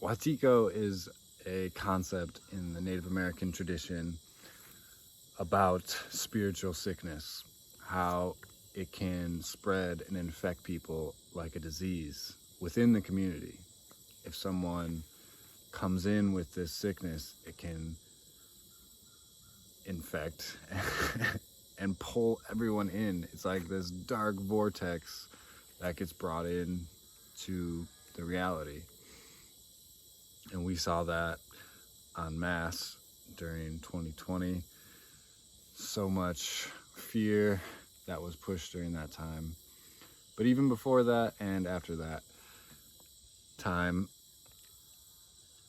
Watiko is a concept in the Native American tradition about spiritual sickness, how it can spread and infect people like a disease within the community. If someone comes in with this sickness, it can infect and pull everyone in. It's like this dark vortex that gets brought in to the reality. And we saw that en masse during 2020. So much fear that was pushed during that time. But even before that and after that time,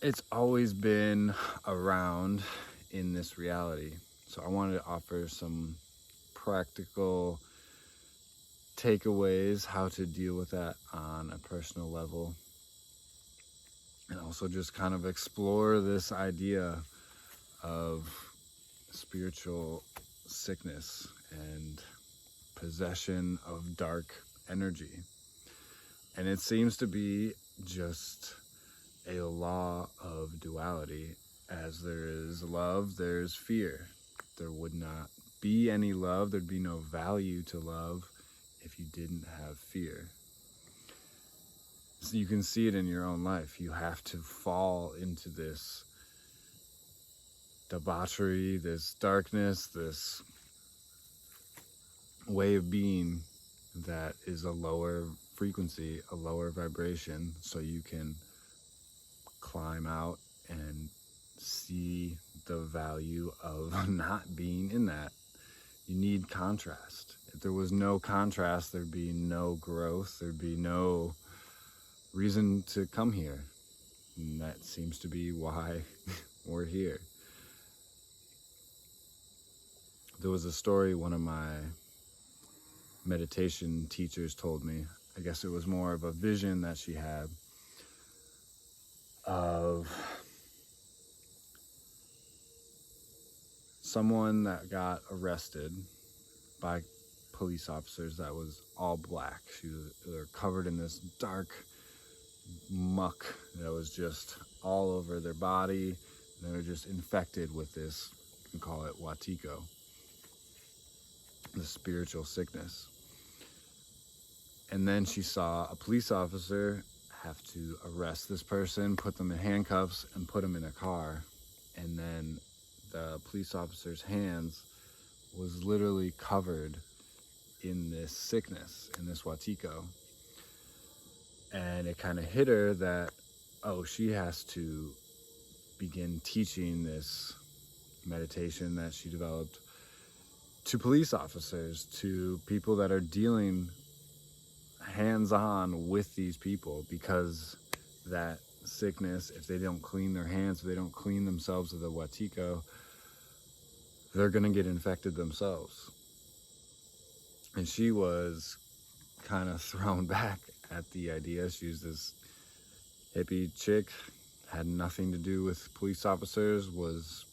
it's always been around in this reality. So I wanted to offer some practical takeaways, how to deal with that on a personal level, and also just kind of explore this idea of spiritual sickness and possession of dark energy. And it seems to be just a law of duality. As there is love, there's fear. There would not be any love, there'd be no value to love if you didn't have fear. So you can see it in your own life. You have to fall into this debauchery, this darkness, this way of being that is a lower frequency, a lower vibration, so you can climb out and see the value of not being in that. You need contrast. If there was no contrast, there'd be no growth, there'd be no reason to come here. And that seems to be why we're here. There was a story one of my meditation teachers told me. I guess it was more of a vision that she had of someone that got arrested by police officers that was all black. They were covered in this dark muck that was just all over their body. They were just infected with this, you can call it Watiko, the spiritual sickness. And then she saw a police officer have to arrest this person, put them in handcuffs, and put them in a car. And then the police officer's hands was literally covered in this sickness, in this Watiko. And it kind of hit her that, oh, she has to begin teaching this meditation that she developed to police officers, to people that are dealing hands-on with these people, because that sickness, if they don't clean their hands, if they don't clean themselves of the Watiko, they're going to get infected themselves. And she was kind of thrown back at the idea. She was this hippie chick, had nothing to do with police officers, was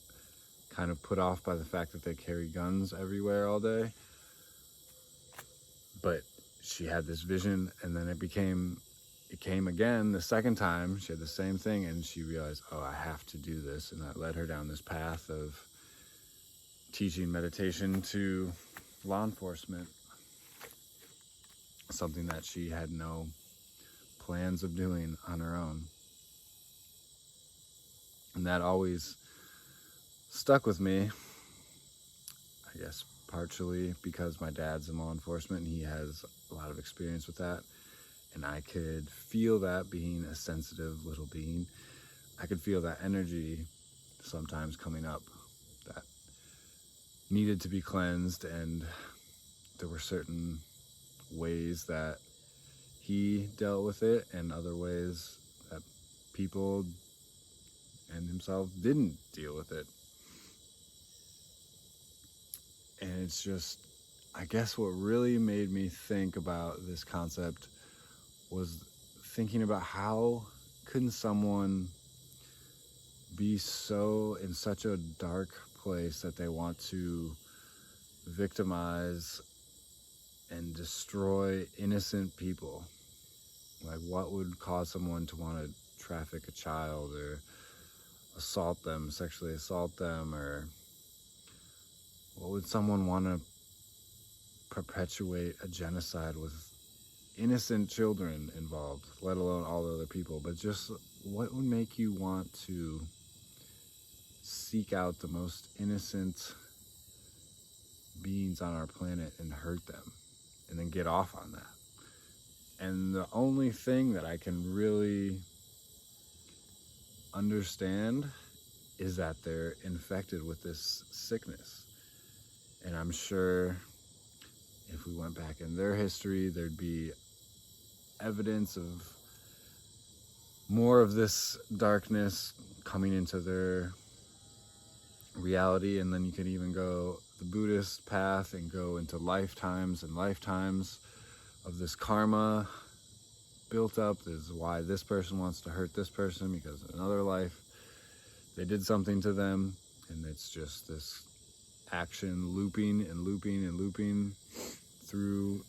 kind of put off by the fact that they carry guns everywhere all day. But she had this vision, and then it came again the second time. She had the same thing, and she realized, oh, I have to do this. And that led her down this path of teaching meditation to law enforcement, something that she had no plans of doing on her own. And that always stuck with me, I guess partially because my dad's in law enforcement and he has a lot of experience with that. And I could feel that, being a sensitive little being. I could feel that energy sometimes coming up that needed to be cleansed, and there were certain ways that he dealt with it and other ways that people and himself didn't deal with it. And it's just, I guess what really made me think about this concept was thinking about how couldn't someone be so in such a dark place that they want to victimize and destroy innocent people. Like, what would cause someone to want to traffic a child or assault them, sexually assault them, or what would someone want to perpetuate a genocide with innocent children involved, let alone all the other people? But just what would make you want to seek out the most innocent beings on our planet and hurt them and then get off on that? And the only thing that I can really understand is that they're infected with this sickness. And I'm sure if we went back in their history, there'd be evidence of more of this darkness coming into their reality. And then you could even go the Buddhist path and go into lifetimes and lifetimes of this karma built up. This is why this person wants to hurt this person, because in another life they did something to them, and it's just this action looping and looping and looping through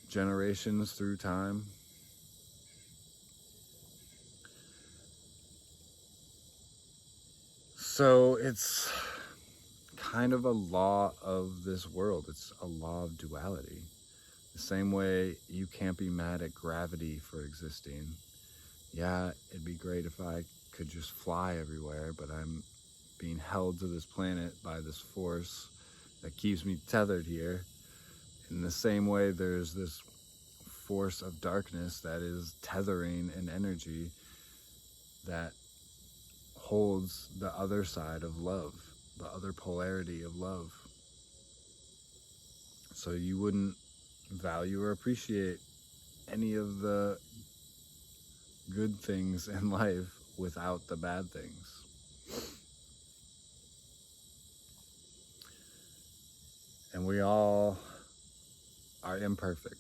generations, through time. So it's kind of a law of this world. It's a law of duality. The same way you can't be mad at gravity for existing. Yeah, it'd be great if I could just fly everywhere, but I'm being held to this planet by this force that keeps me tethered here. In the same way, there's this force of darkness that is tethering an energy that holds the other side of love, the other polarity of love. So you wouldn't value or appreciate any of the good things in life without the bad things. And we all are imperfect.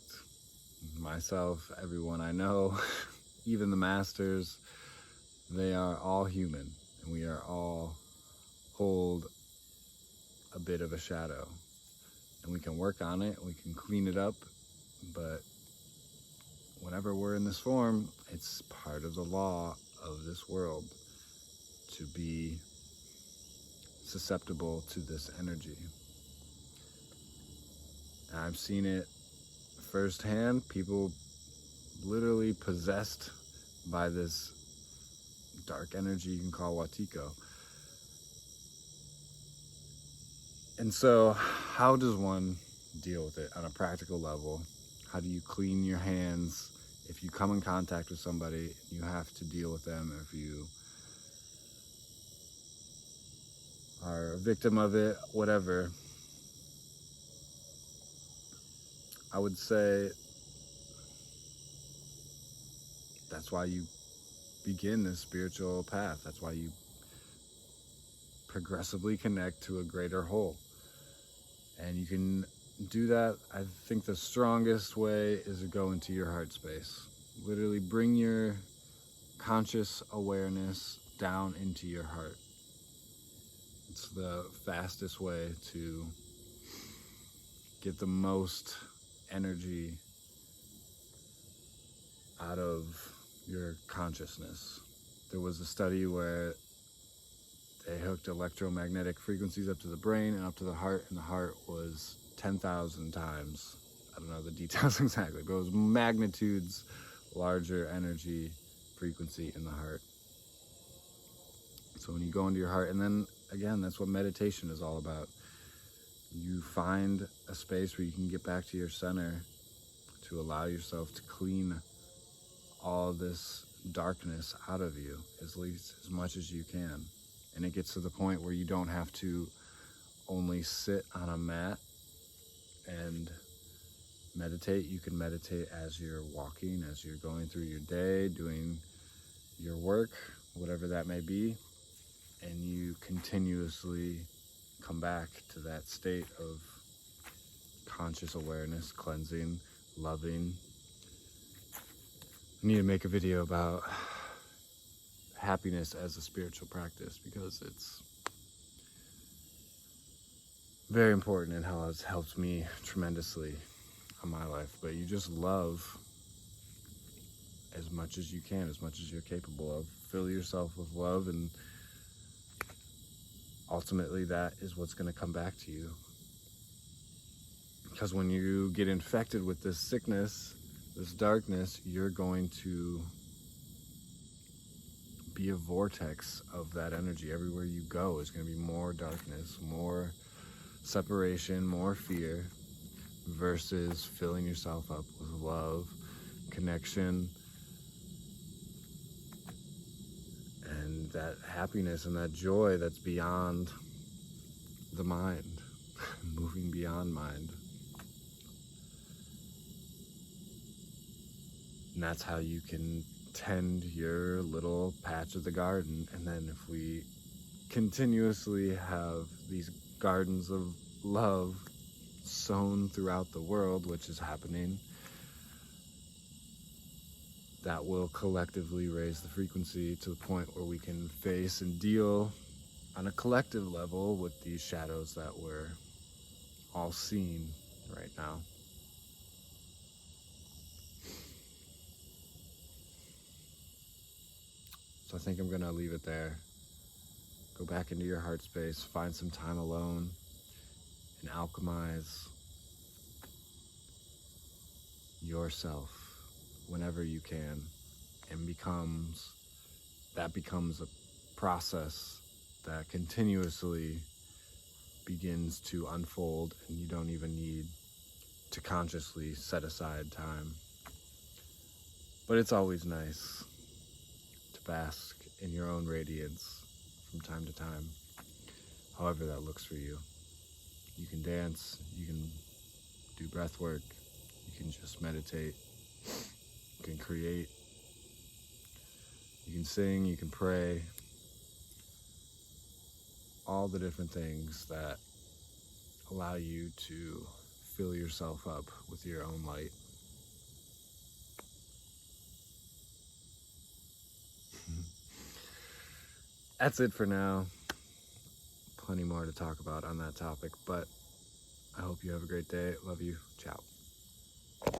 Myself, everyone I know, even the masters, they are all human, and we are all hold a bit of a shadow. And we can work on it, we can clean it up, but whenever we're in this form, it's part of the law of this world to be susceptible to this energy. And I've seen it firsthand, people literally possessed by this dark energy you can call Watiko. And so how does one deal with it on a practical level? How do you clean your hands if you come in contact with somebody, you have to deal with them? If you are a victim of it, whatever, I would say that's why you begin this spiritual path. That's why you progressively connect to a greater whole. And you can do that. I think the strongest way is to go into your heart space. Literally bring your conscious awareness down into your heart. It's the fastest way to get the most energy out of your consciousness. There was a study where they hooked electromagnetic frequencies up to the brain and up to the heart, and the heart was 10,000 times, I don't know the details exactly, but it was magnitudes larger energy frequency in the heart. So when you go into your heart, and then again, that's what meditation is all about. You find a space where you can get back to your center to allow yourself to clean all this darkness out of you as much as you can. And it gets to the point where you don't have to only sit on a mat and meditate. You can meditate as you're walking, as you're going through your day, doing your work, whatever that may be. And you continuously come back to that state of conscious awareness, cleansing, loving. I need to make a video about happiness as a spiritual practice, because it's very important and how it's helped me tremendously in my life. But you just love as much as you can, as much as you're capable of. Fill yourself with love, and ultimately that is what's going to come back to you. Because when you get infected with this sickness, this darkness, you're going to be a vortex of that energy. Everywhere you go is going to be more darkness, more separation, more fear, versus filling yourself up with love, connection, and that happiness and that joy that's beyond the mind, moving beyond mind. And that's how you can tend your little patch of the garden. And then if we continuously have these gardens of love sown throughout the world, which is happening, that will collectively raise the frequency to the point where we can face and deal on a collective level with these shadows that we're all seeing right now. So I think I'm gonna leave it there. Go back into your heart space, find some time alone, and alchemize yourself whenever you can, and that becomes a process that continuously begins to unfold, and you don't even need to consciously set aside time. But it's always nice to bask in your own radiance from time to time, however that looks for you. You can dance, you can do breath work, you can just meditate, you can create, you can sing, you can pray, all the different things that allow you to fill yourself up with your own light. That's it for now. Plenty more to talk about on that topic, but I hope you have a great day. Love you. Ciao.